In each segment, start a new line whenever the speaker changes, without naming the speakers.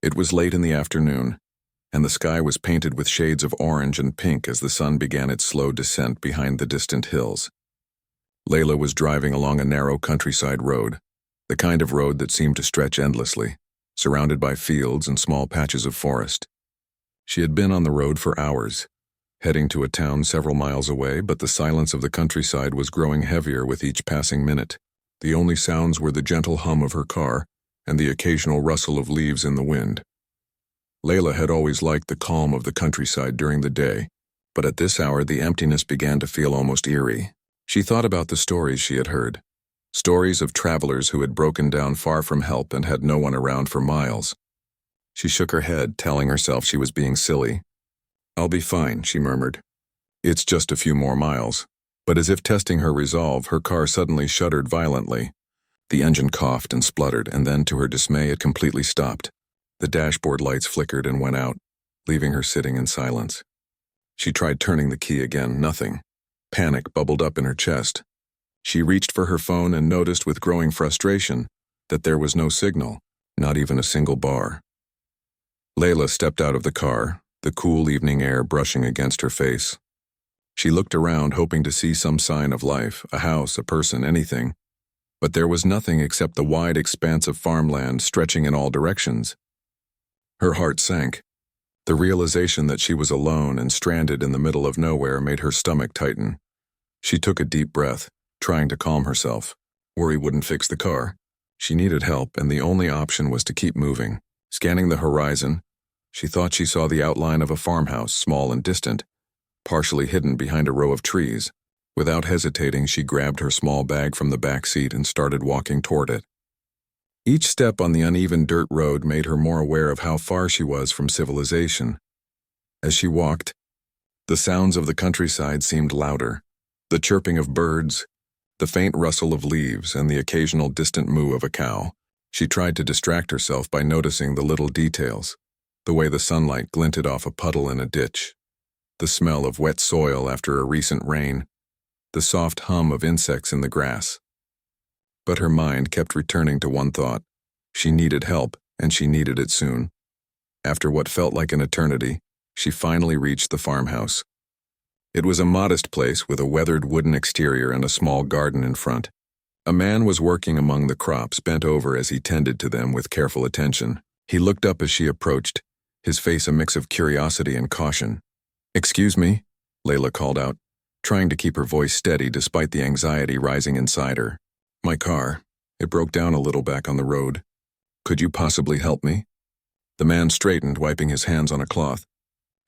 It was late in the afternoon, and the sky was painted with shades of orange and pink as the sun began its slow descent behind the distant hills. Layla was driving along a narrow countryside road, the kind of road that seemed to stretch endlessly, surrounded by fields and small patches of forest. She had been on the road for hours, heading to a town several miles away, but the silence of the countryside was growing heavier with each passing minute. The only sounds were the gentle hum of her car and the occasional rustle of leaves in the wind. Layla had always liked the calm of the countryside during the day, but at this hour the emptiness began to feel almost eerie. She thought about the stories she had heard, stories of travelers who had broken down far from help and had no one around for miles. She shook her head, telling herself she was being silly. "I'll be fine," she murmured. "It's just a few more miles." But as if testing her resolve, her car suddenly shuddered violently. The engine coughed and spluttered, and then, to her dismay, it completely stopped. The dashboard lights flickered and went out, leaving her sitting in silence. She tried turning the key again, nothing. Panic bubbled up in her chest. She reached for her phone and noticed with growing frustration that there was no signal, not even a single bar. Layla stepped out of the car, the cool evening air brushing against her face. She looked around, hoping to see some sign of life, a house, a person, anything. But there was nothing except the wide expanse of farmland stretching in all directions. Her heart sank. The realization that she was alone and stranded in the middle of nowhere made her stomach tighten. She took a deep breath, trying to calm herself. Worry wouldn't fix the car. She needed help, and the only option was to keep moving. Scanning the horizon, she thought she saw the outline of a farmhouse, small and distant, partially hidden behind a row of trees. Without hesitating, she grabbed her small bag from the back seat and started walking toward it. Each step on the uneven dirt road made her more aware of how far she was from civilization. As she walked, the sounds of the countryside seemed louder, the chirping of birds, the faint rustle of leaves, and the occasional distant moo of a cow. She tried to distract herself by noticing the little details, the way the sunlight glinted off a puddle in a ditch, the smell of wet soil after a recent rain, the soft hum of insects in the grass. But her mind kept returning to one thought. She needed help, and she needed it soon. After what felt like an eternity, she finally reached the farmhouse. It was a modest place with a weathered wooden exterior and a small garden in front. A man was working among the crops, bent over as he tended to them with careful attention. He looked up as she approached, his face a mix of curiosity and caution. "Excuse me," Layla called out, trying to keep her voice steady despite the anxiety rising inside her. "My car. It broke down a little back on the road. Could you possibly help me?" The man straightened, wiping his hands on a cloth.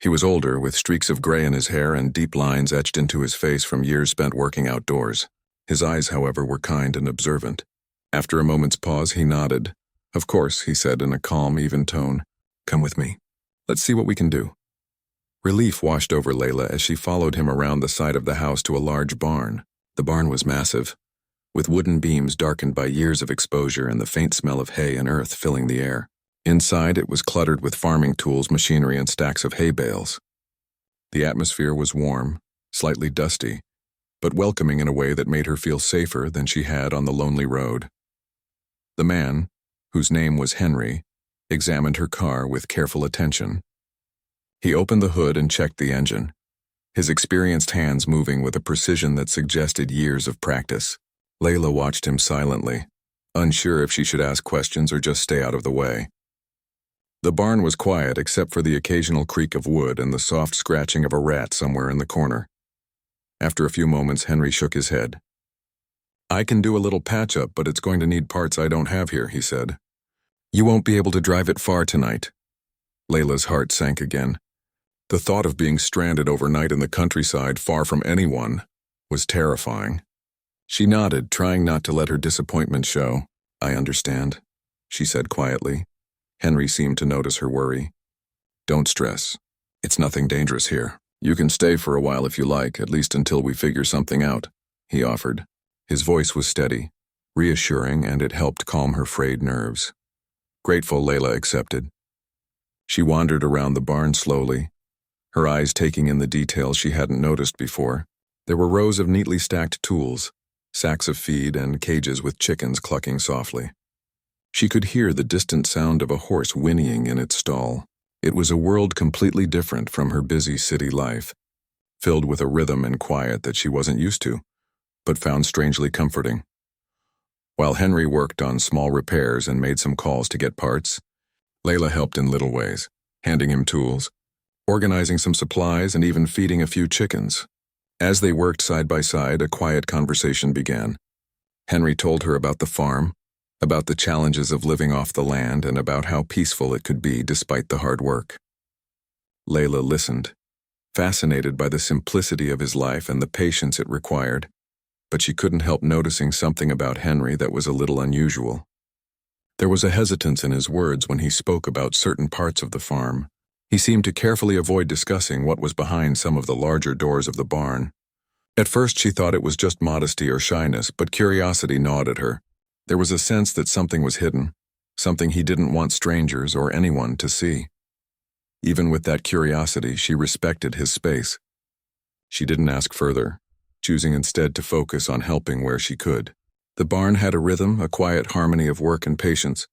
He was older, with streaks of gray in his hair and deep lines etched into his face from years spent working outdoors. His eyes, however, were kind and observant. After a moment's pause, he nodded. "Of course," he said in a calm, even tone. "Come with me. Let's see what we can do." Relief washed over Layla as she followed him around the side of the house to a large barn. The barn was massive, with wooden beams darkened by years of exposure and the faint smell of hay and earth filling the air. Inside, it was cluttered with farming tools, machinery, and stacks of hay bales. The atmosphere was warm, slightly dusty, but welcoming in a way that made her feel safer than she had on the lonely road. The man, whose name was Henry, examined her car with careful attention. He opened the hood and checked the engine, his experienced hands moving with a precision that suggested years of practice. Layla watched him silently, unsure if she should ask questions or just stay out of the way. The barn was quiet except for the occasional creak of wood and the soft scratching of a rat somewhere in the corner. After a few moments, Henry shook his head. "I can do a little patch-up, but it's going to need parts I don't have here," he said. "You won't be able to drive it far tonight." Layla's heart sank again. The thought of being stranded overnight in the countryside, far from anyone, was terrifying. She nodded, trying not to let her disappointment show. "I understand," she said quietly. Henry seemed to notice her worry. "Don't stress. It's nothing dangerous here. You can stay for a while if you like, at least until we figure something out," he offered. His voice was steady, reassuring, and it helped calm her frayed nerves. Grateful, Layla accepted. She wandered around the barn slowly, her eyes taking in the details she hadn't noticed before. There were rows of neatly stacked tools, sacks of feed, and cages with chickens clucking softly. She could hear the distant sound of a horse whinnying in its stall. It was a world completely different from her busy city life, filled with a rhythm and quiet that she wasn't used to, but found strangely comforting. While Henry worked on small repairs and made some calls to get parts, Layla helped in little ways, handing him tools, organizing some supplies, and even feeding a few chickens. As they worked side by side, a quiet conversation began. Henry told her about the farm, about the challenges of living off the land, and about how peaceful it could be despite the hard work. Layla listened, fascinated by the simplicity of his life and the patience it required, but she couldn't help noticing something about Henry that was a little unusual. There was a hesitance in his words when he spoke about certain parts of the farm. He seemed to carefully avoid discussing what was behind some of the larger doors of the barn. At first she thought it was just modesty or shyness, but curiosity gnawed at her. There was a sense that something was hidden, something he didn't want strangers or anyone to see. Even with that curiosity, she respected his space. She didn't ask further, choosing instead to focus on helping where she could. The barn had a rhythm, a quiet harmony of work and patience,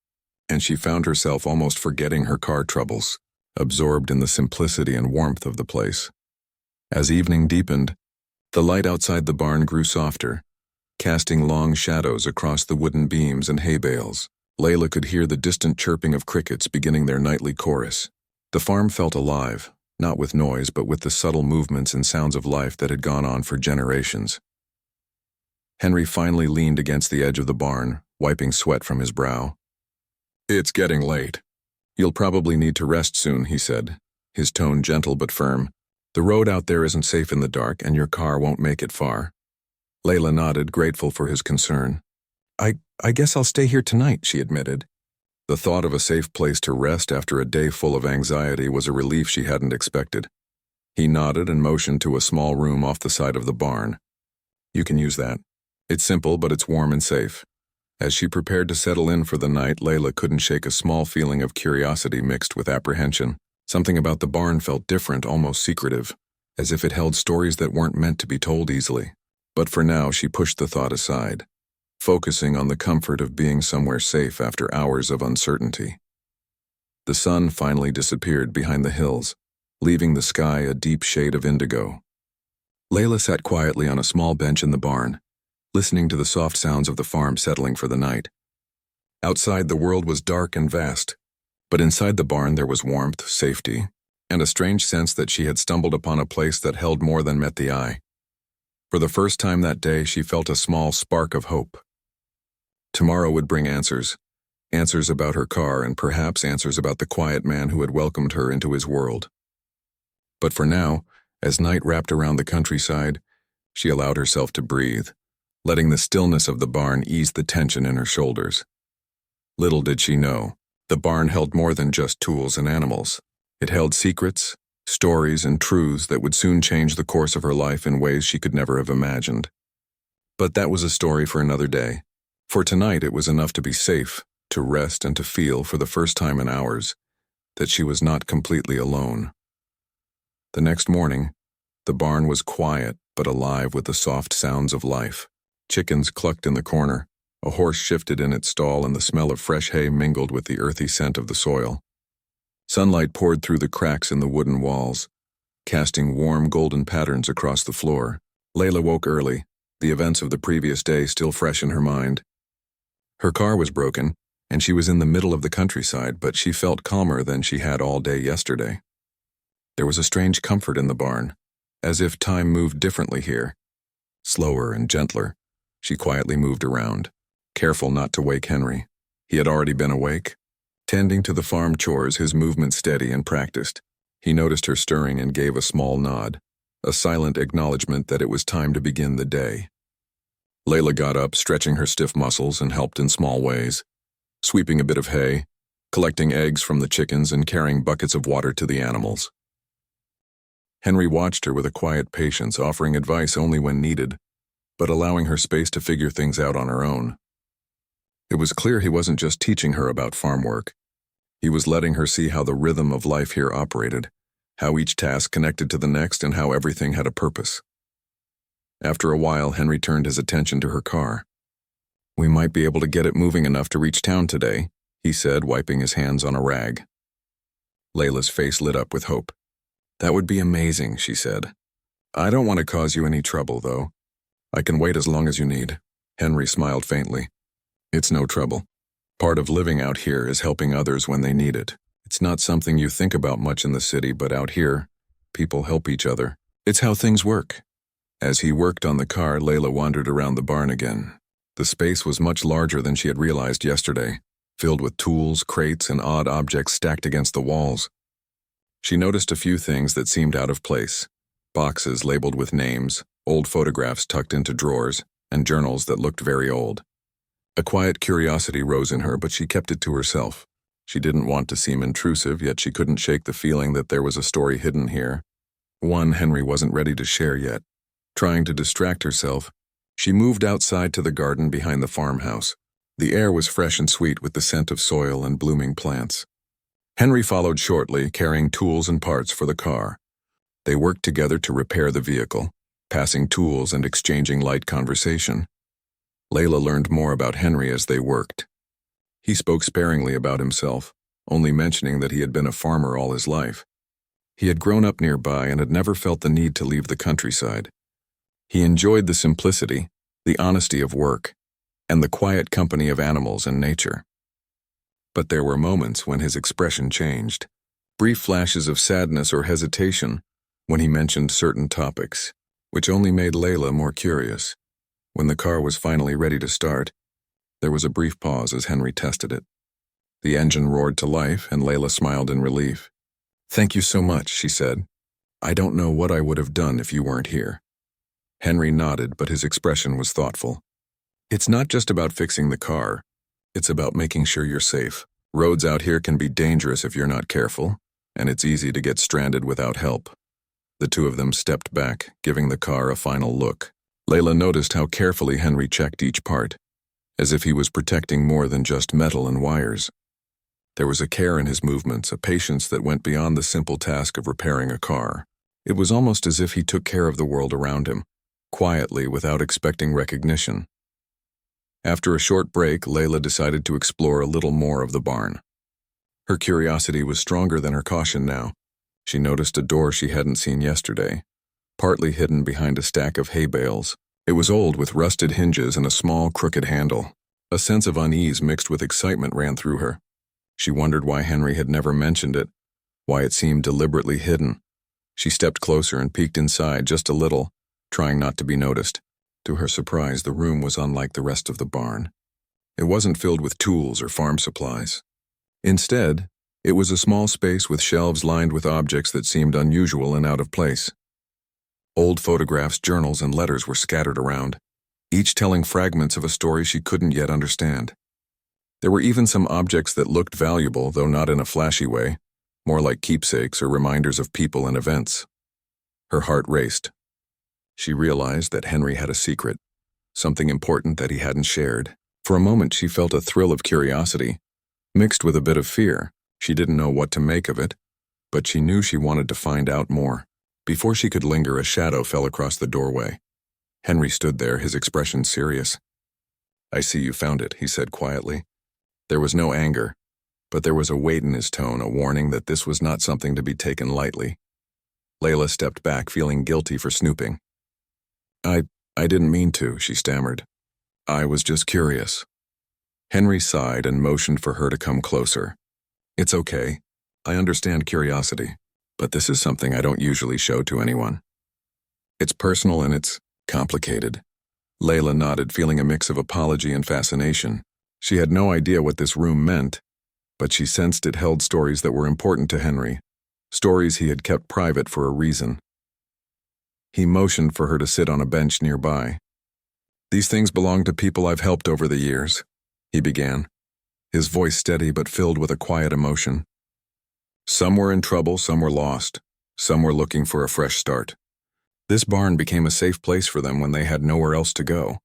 and she found herself almost forgetting her car troubles, absorbed in the simplicity and warmth of the place. As evening deepened, the light outside the barn grew softer, casting long shadows across the wooden beams and hay bales. Layla could hear the distant chirping of crickets beginning their nightly chorus. The farm felt alive, not with noise but with the subtle movements and sounds of life that had gone on for generations. Henry finally leaned against the edge of the barn, wiping sweat from his brow. "It's getting late. You'll probably need to rest soon," he said, his tone gentle but firm. "The road out there isn't safe in the dark, and your car won't make it far." Layla nodded, grateful for his concern. I guess I'll stay here tonight," she admitted. The thought of a safe place to rest after a day full of anxiety was a relief she hadn't expected. He nodded and motioned to a small room off the side of the barn. "You can use that. It's simple, but it's warm and safe." As she prepared to settle in for the night, Layla couldn't shake a small feeling of curiosity mixed with apprehension. Something about the barn felt different, almost secretive, as if it held stories that weren't meant to be told easily. But for now, she pushed the thought aside, focusing on the comfort of being somewhere safe after hours of uncertainty. The sun finally disappeared behind the hills, leaving the sky a deep shade of indigo. Layla sat quietly on a small bench in the barn, listening to the soft sounds of the farm settling for the night. Outside, the world was dark and vast, but inside the barn there was warmth, safety, and a strange sense that she had stumbled upon a place that held more than met the eye. For the first time that day, she felt a small spark of hope. Tomorrow would bring answers about her car, and perhaps answers about the quiet man who had welcomed her into his world. But for now, as night wrapped around the countryside, she allowed herself to breathe, letting the stillness of the barn ease the tension in her shoulders. Little did she know, the barn held more than just tools and animals. It held secrets, stories, and truths that would soon change the course of her life in ways she could never have imagined. But that was a story for another day. For tonight, it was enough to be safe, to rest, and to feel, for the first time in hours, that she was not completely alone. The next morning, the barn was quiet but alive with the soft sounds of life. Chickens clucked in the corner, a horse shifted in its stall, and the smell of fresh hay mingled with the earthy scent of the soil. Sunlight poured through the cracks in the wooden walls, casting warm golden patterns across the floor. Layla woke early, the events of the previous day still fresh in her mind. Her car was broken, and she was in the middle of the countryside, but she felt calmer than she had all day yesterday. There was a strange comfort in the barn, as if time moved differently here. Slower and gentler, she quietly moved around, careful not to wake Henry. He had already been awake, tending to the farm chores, his movement steady and practiced. He noticed her stirring and gave a small nod, a silent acknowledgement that it was time to begin the day. Layla got up, stretching her stiff muscles, and helped in small ways, sweeping a bit of hay, collecting eggs from the chickens, and carrying buckets of water to the animals. Henry watched her with a quiet patience, offering advice only when needed, but allowing her space to figure things out on her own. It was clear he wasn't just teaching her about farm work. He was letting her see how the rhythm of life here operated, how each task connected to the next, and how everything had a purpose. After a while, Henry turned his attention to her car. "We might be able to get it moving enough to reach town today," he said, wiping his hands on a rag. Layla's face lit up with hope. That would be amazing, she said. I don't want to cause you any trouble, though. I can wait as long as you need. Henry smiled faintly. It's no trouble. Part of living out here is helping others when they need it. It's not something you think about much in the city, but out here, people help each other. It's how things work. As he worked on the car, Layla wandered around the barn again. The space was much larger than she had realized yesterday, filled with tools, crates, and odd objects stacked against the walls. She noticed a few things that seemed out of place. Boxes labeled with names, old photographs tucked into drawers, and journals that looked very old. A quiet curiosity rose in her, but she kept it to herself. She didn't want to seem intrusive, yet she couldn't shake the feeling that there was a story hidden here. One Henry wasn't ready to share yet. Trying to distract herself, she moved outside to the garden behind the farmhouse. The air was fresh and sweet with the scent of soil and blooming plants. Henry followed shortly, carrying tools and parts for the car. They worked together to repair the vehicle, passing tools and exchanging light conversation. Layla learned more about Henry as they worked. He spoke sparingly about himself, only mentioning that he had been a farmer all his life. He had grown up nearby and had never felt the need to leave the countryside. He enjoyed the simplicity, the honesty of work, and the quiet company of animals and nature. But there were moments when his expression changed, brief flashes of sadness or hesitation when he mentioned certain topics, which only made Layla more curious. When the car was finally ready to start, there was a brief pause as Henry tested it. The engine roared to life, and Layla smiled in relief. "Thank you so much," she said. "I don't know what I would have done if you weren't here." Henry nodded, but his expression was thoughtful. "It's not just about fixing the car. It's about making sure you're safe. Roads out here can be dangerous if you're not careful, and it's easy to get stranded without help." The two of them stepped back, giving the car a final look. Layla noticed how carefully Henry checked each part, as if he was protecting more than just metal and wires. There was a care in his movements, a patience that went beyond the simple task of repairing a car. It was almost as if he took care of the world around him, quietly, without expecting recognition. After a short break, Layla decided to explore a little more of the barn. Her curiosity was stronger than her caution now. She noticed a door she hadn't seen yesterday, partly hidden behind a stack of hay bales. It was old, with rusted hinges and a small, crooked handle. A sense of unease mixed with excitement ran through her. She wondered why Henry had never mentioned it, why it seemed deliberately hidden. She stepped closer and peeked inside just a little, trying not to be noticed. To her surprise, the room was unlike the rest of the barn. It wasn't filled with tools or farm supplies. Instead, it was a small space with shelves lined with objects that seemed unusual and out of place. Old photographs, journals, and letters were scattered around, each telling fragments of a story she couldn't yet understand. There were even some objects that looked valuable, though not in a flashy way, more like keepsakes or reminders of people and events. Her heart raced. She realized that Henry had a secret, something important that he hadn't shared. For a moment, she felt a thrill of curiosity, mixed with a bit of fear. She didn't know what to make of it, but she knew she wanted to find out more. Before she could linger, a shadow fell across the doorway. Henry stood there, his expression serious. "I see you found it," he said quietly. There was no anger, but there was a weight in his tone, a warning that this was not something to be taken lightly. Layla stepped back, feeling guilty for snooping. I didn't mean to," she stammered. "I was just curious." Henry sighed and motioned for her to come closer. "It's okay. I understand curiosity, but this is something I don't usually show to anyone. It's personal and it's complicated." Layla nodded, feeling a mix of apology and fascination. She had no idea what this room meant, but she sensed it held stories that were important to Henry, stories he had kept private for a reason. He motioned for her to sit on a bench nearby. "These things belong to people I've helped over the years," he began, his voice steady but filled with a quiet emotion. "Some were in trouble, some were lost, some were looking for a fresh start. This barn became a safe place for them when they had nowhere else to go.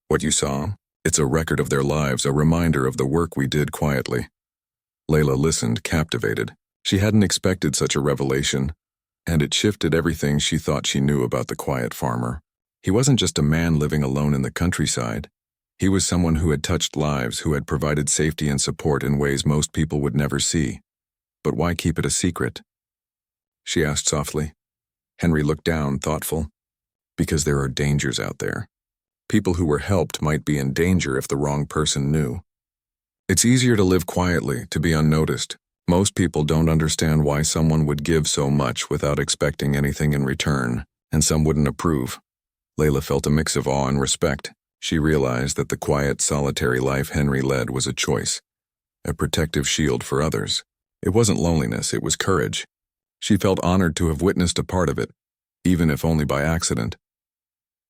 What you saw, it's a record of their lives, a reminder of the work we did quietly." Layla listened, captivated. She hadn't expected such a revelation, and it shifted everything she thought she knew about the quiet farmer. He wasn't just a man living alone in the countryside. He was someone who had touched lives, who had provided safety and support in ways most people would never see. But why keep it a secret? She asked softly. Henry looked down, thoughtful. Because there are dangers out there. People who were helped might be in danger if the wrong person knew. It's easier to live quietly, to be unnoticed. Most people don't understand why someone would give so much without expecting anything in return, and some wouldn't approve. Layla felt a mix of awe and respect. She realized that the quiet, solitary life Henry led was a choice, a protective shield for others. It wasn't loneliness, it was courage. She felt honored to have witnessed a part of it, even if only by accident.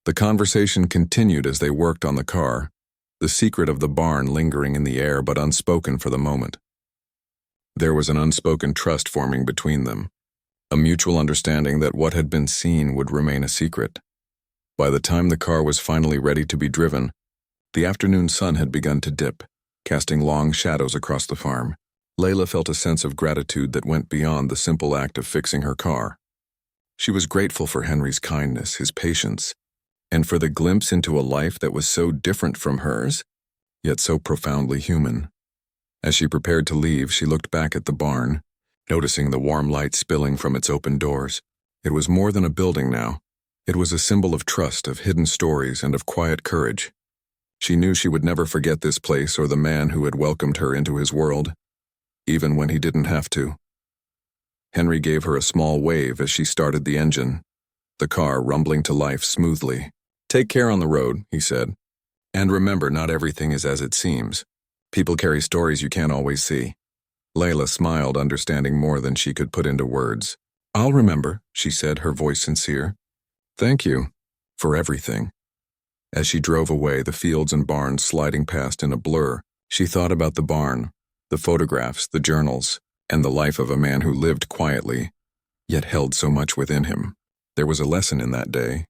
The conversation continued as they worked on the car, the secret of the barn lingering in the air but unspoken for the moment. There was an unspoken trust forming between them, a mutual understanding that what had been seen would remain a secret. By the time the car was finally ready to be driven, the afternoon sun had begun to dip, casting long shadows across the farm. Layla felt a sense of gratitude that went beyond the simple act of fixing her car. She was grateful for Henry's kindness, his patience, and for the glimpse into a life that was so different from hers, yet so profoundly human. As she prepared to leave, she looked back at the barn, noticing the warm light spilling from its open doors. It was more than a building now. It was a symbol of trust, of hidden stories, and of quiet courage. She knew she would never forget this place or the man who had welcomed her into his world, even when he didn't have to. Henry gave her a small wave as she started the engine, the car rumbling to life smoothly. "Take care on the road," he said. "And remember, not everything is as it seems. People carry stories you can't always see." Layla smiled, understanding more than she could put into words. "I'll remember," she said, her voice sincere. "Thank you for everything." As she drove away, the fields and barns sliding past in a blur, she thought about the barn, the photographs, the journals, and the life of a man who lived quietly, yet held so much within him. There was a lesson in that day,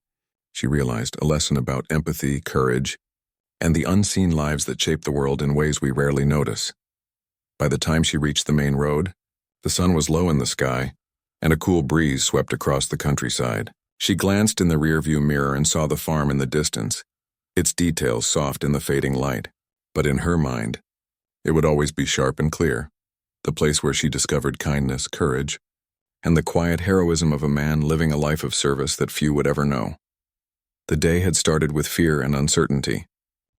she realized, a lesson about empathy, courage, and the unseen lives that shape the world in ways we rarely notice. By the time she reached the main road, the sun was low in the sky, and a cool breeze swept across the countryside. She glanced in the rearview mirror and saw the farm in the distance, its details soft in the fading light. But in her mind, it would always be sharp and clear, the place where she discovered kindness, courage, and the quiet heroism of a man living a life of service that few would ever know. The day had started with fear and uncertainty,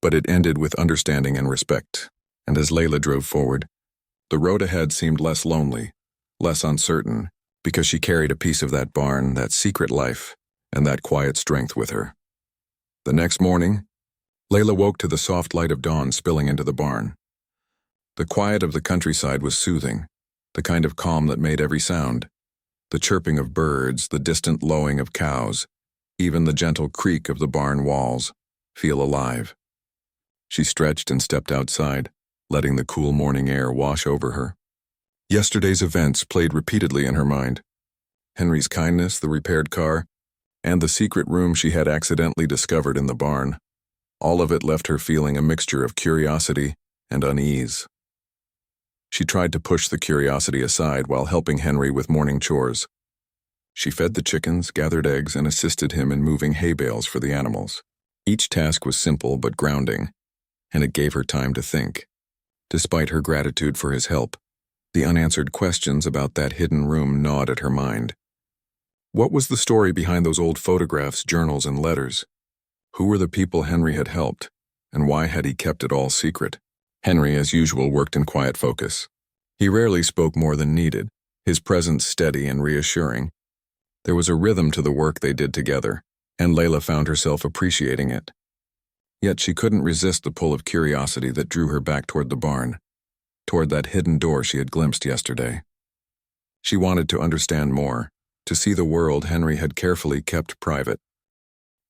but it ended with understanding and respect. And as Layla drove forward, the road ahead seemed less lonely, less uncertain, because she carried a piece of that barn, that secret life, and that quiet strength with her. The next morning, Layla woke to the soft light of dawn spilling into the barn. The quiet of the countryside was soothing, the kind of calm that made every sound. The chirping of birds, the distant lowing of cows, even the gentle creak of the barn walls, feel alive. She stretched and stepped outside, letting the cool morning air wash over her. Yesterday's events played repeatedly in her mind. Henry's kindness, the repaired car, and the secret room she had accidentally discovered in the barn. All of it left her feeling a mixture of curiosity and unease. She tried to push the curiosity aside while helping Henry with morning chores. She fed the chickens, gathered eggs, and assisted him in moving hay bales for the animals. Each task was simple but grounding, and it gave her time to think. Despite her gratitude for his help, the unanswered questions about that hidden room gnawed at her mind. What was the story behind those old photographs, journals, and letters? Who were the people Henry had helped, and why had he kept it all secret? Henry, as usual, worked in quiet focus. He rarely spoke more than needed, his presence steady and reassuring. There was a rhythm to the work they did together, and Layla found herself appreciating it. Yet she couldn't resist the pull of curiosity that drew her back toward the barn, toward that hidden door she had glimpsed yesterday. She wanted to understand more, to see the world Henry had carefully kept private.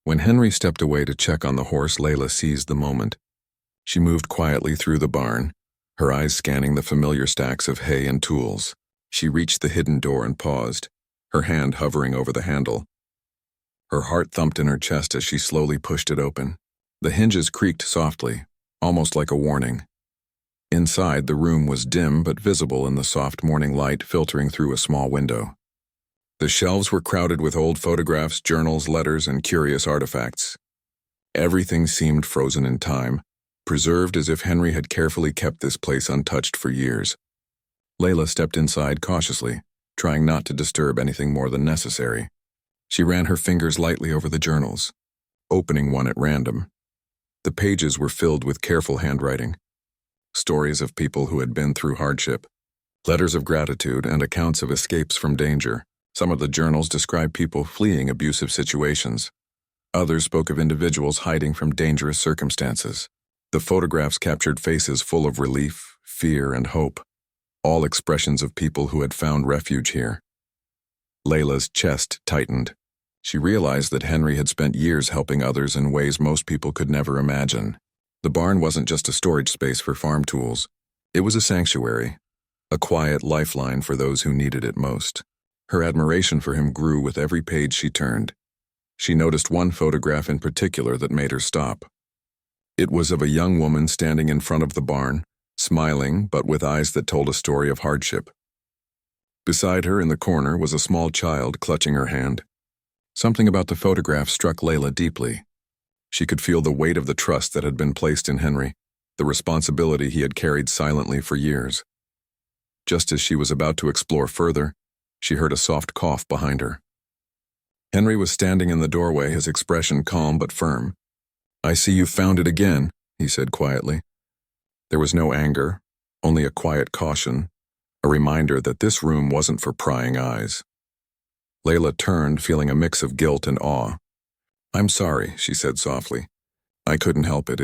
When Henry stepped away to check on the horse, Layla seized the moment. She moved quietly through the barn, her eyes scanning the familiar stacks of hay and tools. She reached the hidden door and paused, her hand hovering over the handle. Her heart thumped in her chest as she slowly pushed it open. The hinges creaked softly, almost like a warning. Inside, the room was dim but visible in the soft morning light filtering through a small window. The shelves were crowded with old photographs, journals, letters, and curious artifacts. Everything seemed frozen in time, preserved as if Henry had carefully kept this place untouched for years. Layla stepped inside cautiously, trying not to disturb anything more than necessary. She ran her fingers lightly over the journals, opening one at random. The pages were filled with careful handwriting, stories of people who had been through hardship, letters of gratitude, and accounts of escapes from danger. Some of the journals described people fleeing abusive situations. Others spoke of individuals hiding from dangerous circumstances. The photographs captured faces full of relief, fear, and hope, all expressions of people who had found refuge here. Layla's chest tightened. She realized that Henry had spent years helping others in ways most people could never imagine. The barn wasn't just a storage space for farm tools. It was a sanctuary, a quiet lifeline for those who needed it most. Her admiration for him grew with every page she turned. She noticed one photograph in particular that made her stop. It was of a young woman standing in front of the barn, smiling but with eyes that told a story of hardship. Beside her in the corner was a small child clutching her hand. Something about the photograph struck Layla deeply. She could feel the weight of the trust that had been placed in Henry, the responsibility he had carried silently for years. Just as she was about to explore further, she heard a soft cough behind her. Henry was standing in the doorway, his expression calm but firm. "I see you found it again," he said quietly. There was no anger, only a quiet caution, a reminder that this room wasn't for prying eyes. Layla turned, feeling a mix of guilt and awe. "I'm sorry," she said softly. "I couldn't help it.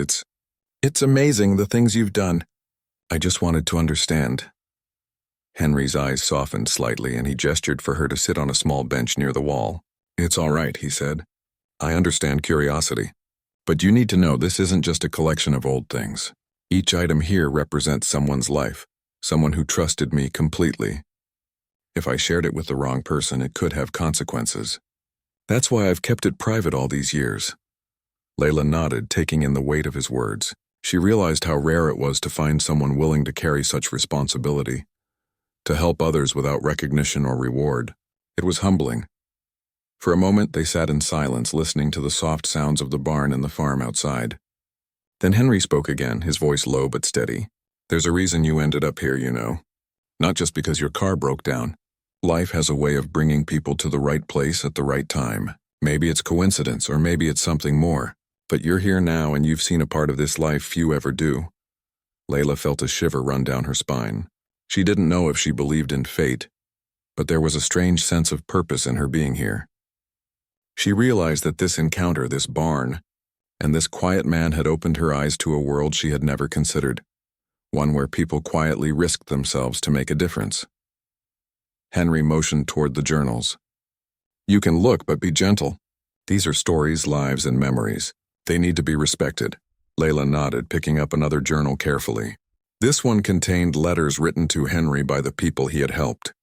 It's amazing the things you've done. I just wanted to understand." Henry's eyes softened slightly, and he gestured for her to sit on a small bench near the wall. "It's all right," he said. "I understand curiosity. But you need to know this isn't just a collection of old things. Each item here represents someone's life, someone who trusted me completely. If I shared it with the wrong person, it could have consequences. That's why I've kept it private all these years." Layla nodded, taking in the weight of his words. She realized how rare it was to find someone willing to carry such responsibility, to help others without recognition or reward. It was humbling. For a moment, they sat in silence, listening to the soft sounds of the barn and the farm outside. Then Henry spoke again, his voice low but steady. "There's a reason you ended up here, you know. Not just because your car broke down. Life has a way of bringing people to the right place at the right time. Maybe it's coincidence, or maybe it's something more. But you're here now, and you've seen a part of this life few ever do." Layla felt a shiver run down her spine. She didn't know if she believed in fate, but there was a strange sense of purpose in her being here. She realized that this encounter, this barn, and this quiet man had opened her eyes to a world she had never considered, one where people quietly risked themselves to make a difference. Henry motioned toward the journals. "You can look, but be gentle. These are stories, lives, and memories. They need to be respected." Layla nodded, picking up another journal carefully. This one contained letters written to Henry by the people he had helped.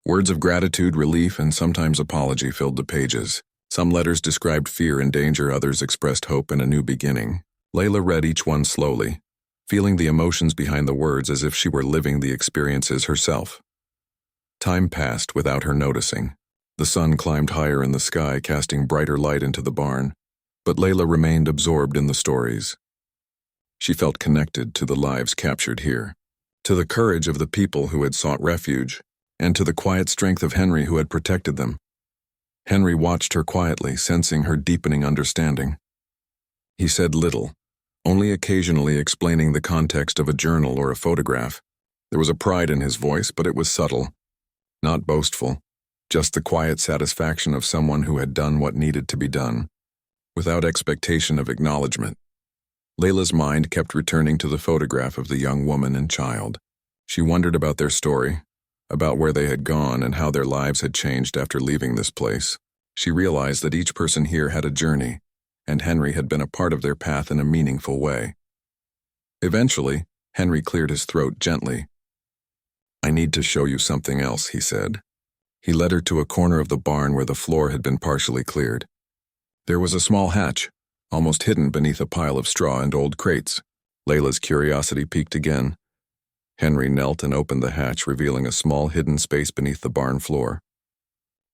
Words of gratitude, relief, and sometimes apology filled the pages. Some letters described fear and danger, others expressed hope and a new beginning. Layla read each one slowly, feeling the emotions behind the words as if she were living the experiences herself. Time passed without her noticing. The sun climbed higher in the sky, casting brighter light into the barn, but Layla remained absorbed in the stories. She felt connected to the lives captured here, to the courage of the people who had sought refuge, and to the quiet strength of Henry who had protected them. Henry watched her quietly, sensing her deepening understanding. He said little, only occasionally explaining the context of a journal or a photograph. There was a pride in his voice, but it was subtle, not boastful, just the quiet satisfaction of someone who had done what needed to be done, without expectation of acknowledgement. Layla's mind kept returning to the photograph of the young woman and child. She wondered about their story, about where they had gone and how their lives had changed after leaving this place. She realized that each person here had a journey, and Henry had been a part of their path in a meaningful way. Eventually, Henry cleared his throat gently. "I need to show you something else," he said. He led her to a corner of the barn where the floor had been partially cleared. There was a small hatch, almost hidden beneath a pile of straw and old crates. Layla's curiosity piqued again. Henry knelt and opened the hatch, revealing a small hidden space beneath the barn floor.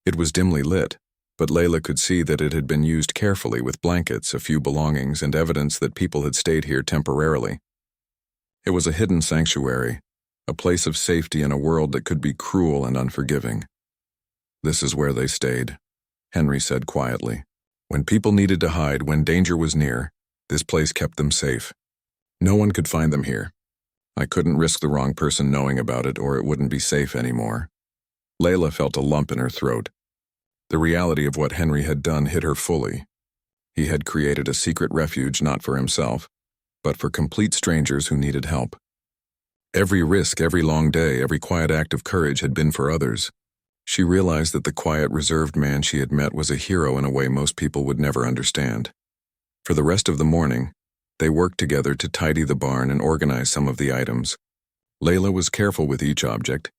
It was dimly lit, but Layla could see that it had been used carefully with blankets, a few belongings, and evidence that people had stayed here temporarily. It was a hidden sanctuary, a place of safety in a world that could be cruel and unforgiving. "This is where they stayed," Henry said quietly. "When people needed to hide, when danger was near, this place kept them safe. No one could find them here. I couldn't risk the wrong person knowing about it, or it wouldn't be safe anymore." Layla felt a lump in her throat. The reality of what Henry had done hit her fully. He had created a secret refuge not for himself, but for complete strangers who needed help. Every risk, every long day, every quiet act of courage had been for others. She realized that the quiet, reserved man she had met was a hero in a way most people would never understand. For the rest of the morning, they worked together to tidy the barn and organize some of the items. Layla was careful with each object,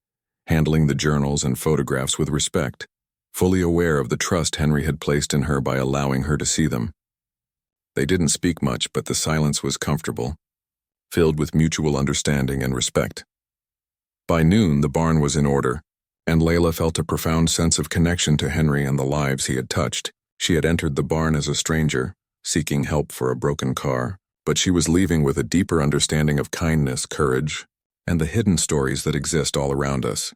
handling the journals and photographs with respect, fully aware of the trust Henry had placed in her by allowing her to see them. They didn't speak much, but the silence was comfortable, filled with mutual understanding and respect. By noon, the barn was in order, and Layla felt a profound sense of connection to Henry and the lives he had touched. She had entered the barn as a stranger, seeking help for a broken car, but she was leaving with a deeper understanding of kindness, courage, and the hidden stories that exist all around us.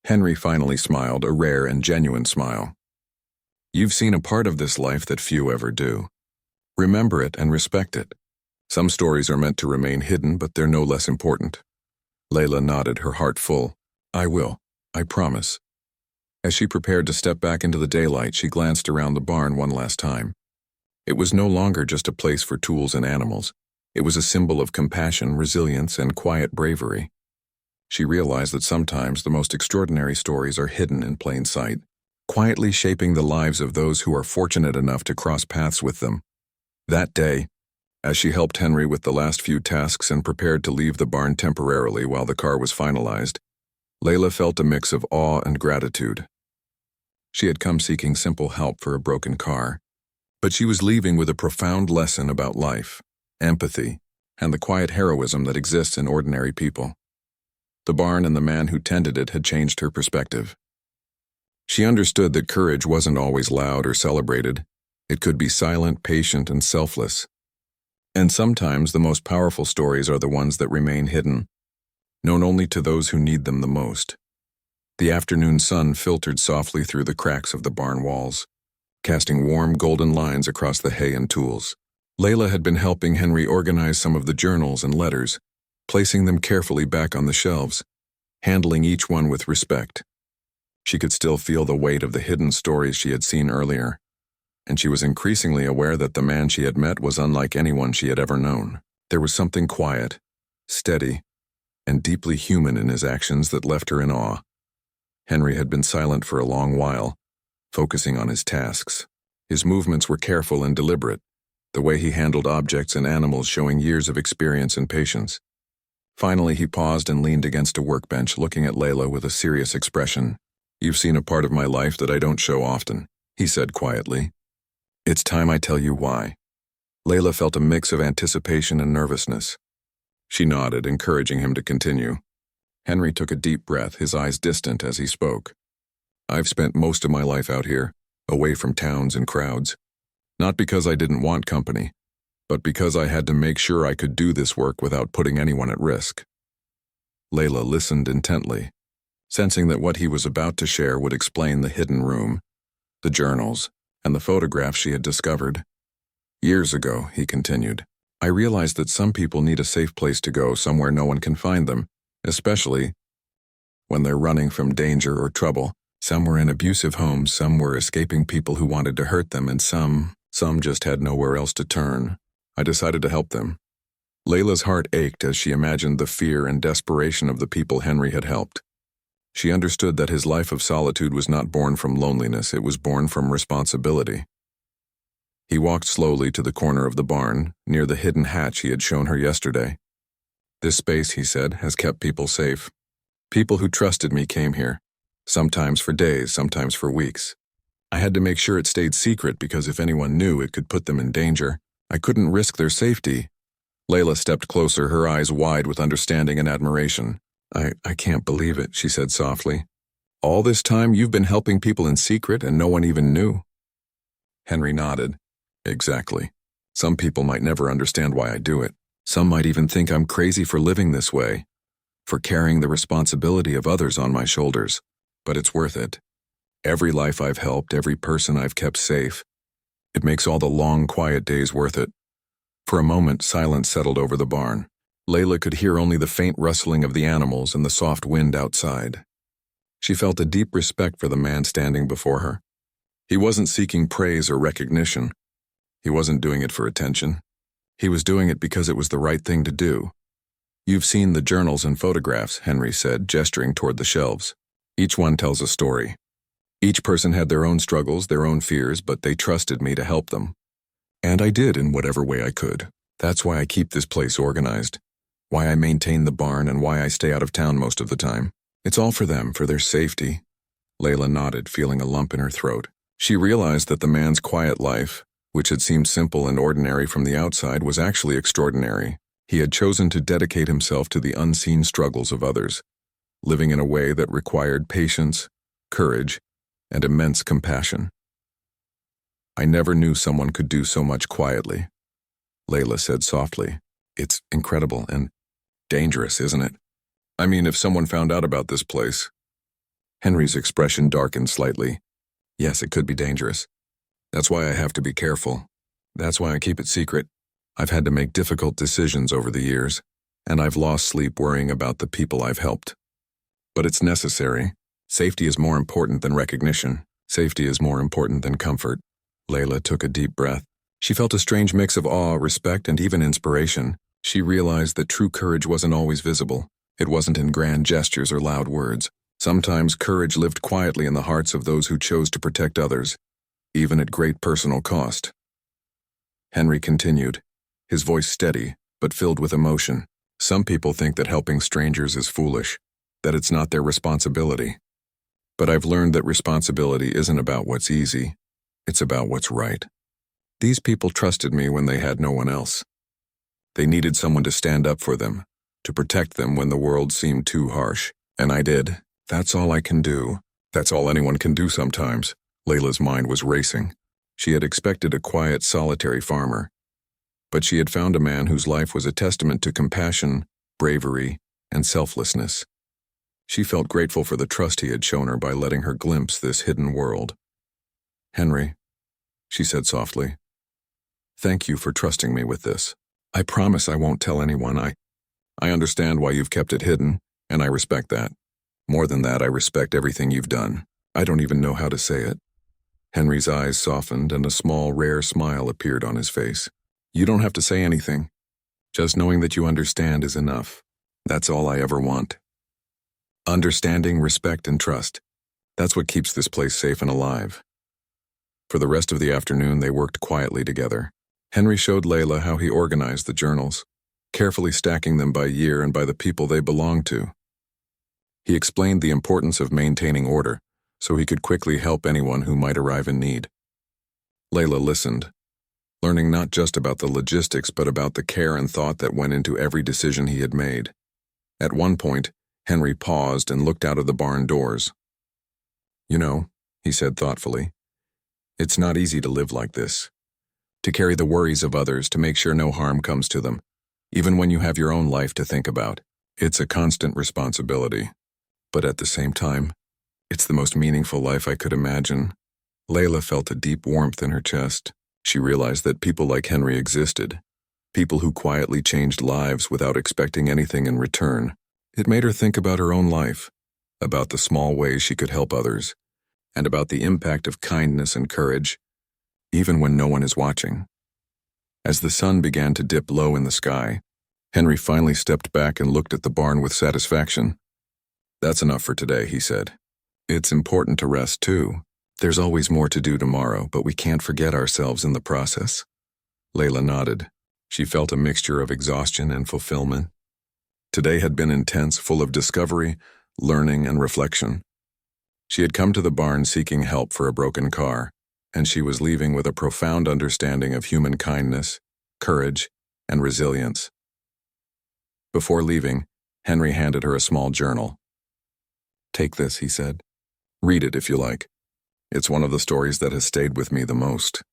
Henry finally smiled, a rare and genuine smile. "You've seen a part of this life that few ever do. Remember it and respect it. Some stories are meant to remain hidden, but they're no less important." Layla nodded, her heart full. "I will. I promise." As she prepared to step back into the daylight, she glanced around the barn one last time. It was no longer just a place for tools and animals. It was a symbol of compassion, resilience, and quiet bravery. She realized that sometimes the most extraordinary stories are hidden in plain sight, quietly shaping the lives of those who are fortunate enough to cross paths with them. That day, as she helped Henry with the last few tasks and prepared to leave the barn temporarily while the car was finalized, Layla felt a mix of awe and gratitude. She had come seeking simple help for a broken car, but she was leaving with a profound lesson about life, empathy, and the quiet heroism that exists in ordinary people. The barn and the man who tended it had changed her perspective. She understood that courage wasn't always loud or celebrated. It could be silent, patient, and selfless. And sometimes the most powerful stories are the ones that remain hidden, known only to those who need them the most. The afternoon sun filtered softly through the cracks of the barn walls, casting warm golden lines across the hay and tools. Layla had been helping Henry organize some of the journals and letters, placing them carefully back on the shelves, handling each one with respect. She could still feel the weight of the hidden stories she had seen earlier, and she was increasingly aware that the man she had met was unlike anyone she had ever known. There was something quiet, steady, and deeply human in his actions that left her in awe. Henry had been silent for a long while, focusing on his tasks. His movements were careful and deliberate, the way he handled objects and animals showing years of experience and patience. Finally, he paused and leaned against a workbench, looking at Layla with a serious expression. "You've seen a part of my life that I don't show often," he said quietly. "It's time I tell you why." Layla felt a mix of anticipation and nervousness. She nodded, encouraging him to continue. Henry took a deep breath, his eyes distant as he spoke. "I've spent most of my life out here, away from towns and crowds. Not because I didn't want company, but because I had to make sure I could do this work without putting anyone at risk." Layla listened intently, sensing that what he was about to share would explain the hidden room, the journals, and the photographs she had discovered. "Years ago," he continued, "I realized that some people need a safe place to go, somewhere no one can find them, especially when they're running from danger or trouble. Some were in abusive homes, some were escaping people who wanted to hurt them, and some just had nowhere else to turn. I decided to help them." Layla's heart ached as she imagined the fear and desperation of the people Henry had helped. She understood that his life of solitude was not born from loneliness, it was born from responsibility. He walked slowly to the corner of the barn, near the hidden hatch he had shown her yesterday. "This space," he said, "has kept people safe. People who trusted me came here, sometimes for days, sometimes for weeks. I had to make sure it stayed secret because if anyone knew, it could put them in danger. I couldn't risk their safety." Layla stepped closer, her eyes wide with understanding and admiration. I can't believe it," she said softly. All this time you've been helping people in secret and no one even knew? Henry nodded. Exactly. Some people might never understand why I do it. Some might even think I'm crazy for living this way, for carrying the responsibility of others on my shoulders. But it's worth it. Every life I've helped, every person I've kept safe, it makes all the long, quiet days worth it. For a moment, silence settled over the barn. Layla could hear only the faint rustling of the animals and the soft wind outside. She felt a deep respect for the man standing before her. He wasn't seeking praise or recognition. He wasn't doing it for attention. He was doing it because it was the right thing to do. You've seen the journals and photographs, Henry said, gesturing toward the shelves. Each one tells a story. Each person had their own struggles, their own fears, but they trusted me to help them. And I did in whatever way I could. That's why I keep this place organized, why I maintain the barn, and why I stay out of town most of the time. It's all for them, for their safety. Layla nodded, feeling a lump in her throat. She realized that the man's quiet life, which had seemed simple and ordinary from the outside, was actually extraordinary. He had chosen to dedicate himself to the unseen struggles of others, living in a way that required patience, courage, and immense compassion. I never knew someone could do so much quietly, Layla said softly. It's incredible and dangerous, isn't it? I mean, if someone found out about this place. Henry's expression darkened slightly. Yes, it could be dangerous. That's why I have to be careful. That's why I keep it secret. I've had to make difficult decisions over the years, and I've lost sleep worrying about the people I've helped. But it's necessary. Safety is more important than recognition. Safety is more important than comfort. Layla took a deep breath. She felt a strange mix of awe, respect, and even inspiration. She realized that true courage wasn't always visible. It wasn't in grand gestures or loud words. Sometimes courage lived quietly in the hearts of those who chose to protect others, even at great personal cost. Henry continued, his voice steady, but filled with emotion. Some people think that helping strangers is foolish, that it's not their responsibility. But I've learned that responsibility isn't about what's easy. It's about what's right. These people trusted me when they had no one else. They needed someone to stand up for them, to protect them when the world seemed too harsh. And I did. That's all I can do. That's all anyone can do sometimes. Layla's mind was racing. She had expected a quiet, solitary farmer. But she had found a man whose life was a testament to compassion, bravery, and selflessness. She felt grateful for the trust he had shown her by letting her glimpse this hidden world. Henry, she said softly, thank you for trusting me with this. I promise I won't tell anyone. I understand why you've kept it hidden, and I respect that. More than that, I respect everything you've done. I don't even know how to say it. Henry's eyes softened and a small, rare smile appeared on his face. You don't have to say anything. Just knowing that you understand is enough. That's all I ever want. Understanding, respect, and trust. That's what keeps this place safe and alive. For the rest of the afternoon, they worked quietly together. Henry showed Layla how he organized the journals, carefully stacking them by year and by the people they belonged to. He explained the importance of maintaining order, so he could quickly help anyone who might arrive in need. Layla listened, learning not just about the logistics but about the care and thought that went into every decision he had made. At one point, Henry paused and looked out of the barn doors. You know, he said thoughtfully, it's not easy to live like this. To carry the worries of others, to make sure no harm comes to them, even when you have your own life to think about. It's a constant responsibility. But at the same time, it's the most meaningful life I could imagine. Layla felt a deep warmth in her chest. She realized that people like Henry existed, people who quietly changed lives without expecting anything in return. It made her think about her own life, about the small ways she could help others, and about the impact of kindness and courage, even when no one is watching. As the sun began to dip low in the sky, Henry finally stepped back and looked at the barn with satisfaction. That's enough for today, he said. It's important to rest too. There's always more to do tomorrow, but we can't forget ourselves in the process. Layla nodded. She felt a mixture of exhaustion and fulfillment. Today had been intense, full of discovery, learning, and reflection. She had come to the barn seeking help for a broken car, and she was leaving with a profound understanding of human kindness, courage, and resilience. Before leaving, Henry handed her a small journal. Take this, he said. Read it if you like. It's one of the stories that has stayed with me the most.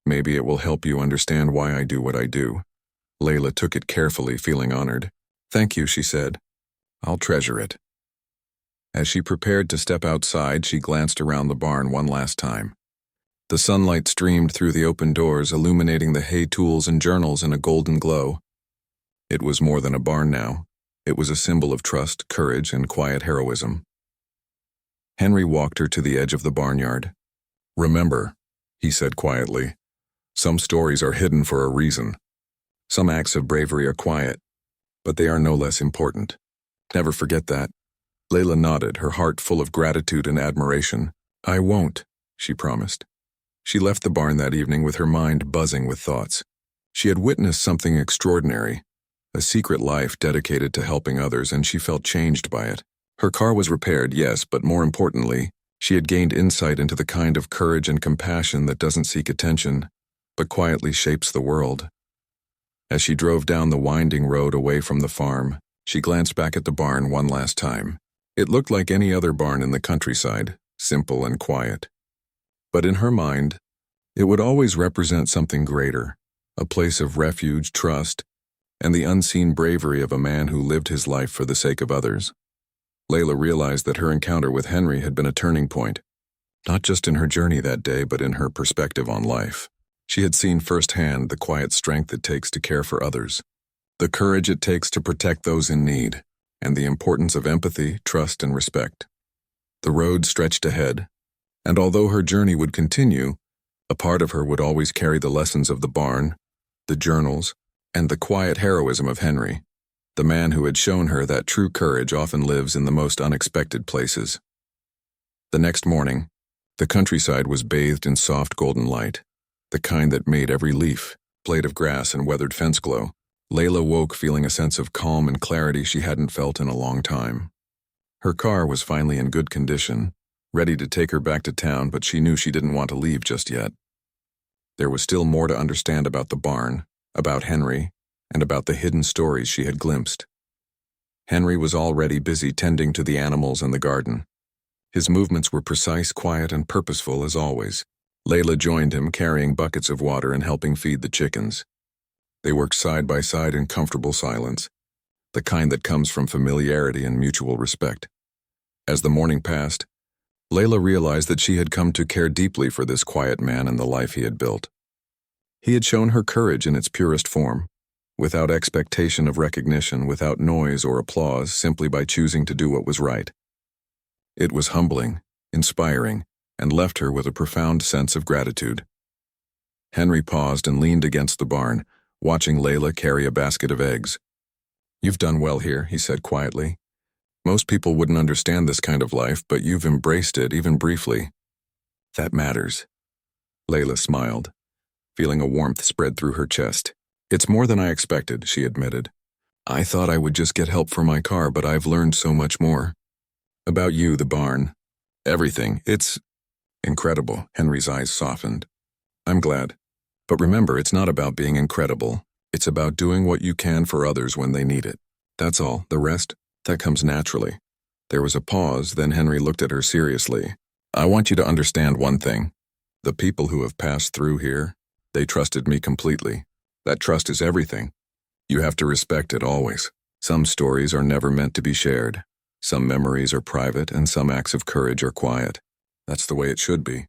Maybe it will help you understand why I do what I do." Layla took it carefully, feeling honored. "Thank you," she said. "I'll treasure it." As she prepared to step outside, she glanced around the barn one last time. The sunlight streamed through the open doors, illuminating the hay tools and journals in a golden glow. It was more than a barn now. It was a symbol of trust, courage, and quiet heroism. Henry walked her to the edge of the barnyard. "Remember," he said quietly, "some stories are hidden for a reason. Some acts of bravery are quiet, but they are no less important. Never forget that." Layla nodded, her heart full of gratitude and admiration. "I won't," she promised. She left the barn that evening with her mind buzzing with thoughts. She had witnessed something extraordinary, a secret life dedicated to helping others, and she felt changed by it. Her car was repaired, yes, but more importantly, she had gained insight into the kind of courage and compassion that doesn't seek attention, but quietly shapes the world. As she drove down the winding road away from the farm, she glanced back at the barn one last time. It looked like any other barn in the countryside, simple and quiet. But in her mind, it would always represent something greater, a place of refuge, trust, and the unseen bravery of a man who lived his life for the sake of others. Layla realized that her encounter with Henry had been a turning point, not just in her journey that day, but in her perspective on life. She had seen firsthand the quiet strength it takes to care for others, the courage it takes to protect those in need, and the importance of empathy, trust, and respect. The road stretched ahead, and although her journey would continue, a part of her would always carry the lessons of the barn, the journals, and the quiet heroism of Henry, the man who had shown her that true courage often lives in the most unexpected places. The next morning, the countryside was bathed in soft golden light, the kind that made every leaf, blade of grass, and weathered fence glow. Layla woke feeling a sense of calm and clarity she hadn't felt in a long time. Her car was finally in good condition, ready to take her back to town, but she knew she didn't want to leave just yet. There was still more to understand about the barn, about Henry, and about the hidden stories she had glimpsed. Henry was already busy tending to the animals in the garden. His movements were precise, quiet, and purposeful as always. Layla joined him, carrying buckets of water and helping feed the chickens. They worked side by side in comfortable silence, the kind that comes from familiarity and mutual respect. As the morning passed, Layla realized that she had come to care deeply for this quiet man and the life he had built. He had shown her courage in its purest form, without expectation of recognition, without noise or applause, simply by choosing to do what was right. It was humbling, inspiring, and left her with a profound sense of gratitude. Henry paused and leaned against the barn, watching Layla carry a basket of eggs. "You've done well here," he said quietly. "Most people wouldn't understand this kind of life, but you've embraced it, even briefly. That matters." Layla smiled, feeling a warmth spread through her chest. "It's more than I expected," she admitted. "I thought I would just get help for my car, but I've learned so much more. About you, the barn, everything. It's incredible." Henry's eyes softened. "I'm glad. But remember, it's not about being incredible. It's about doing what you can for others when they need it. That's all. The rest, that comes naturally." There was a pause, then Henry looked at her seriously. "I want you to understand one thing. The people who have passed through here, they trusted me completely. That trust is everything. You have to respect it always. Some stories are never meant to be shared. Some memories are private, and some acts of courage are quiet. That's the way it should be.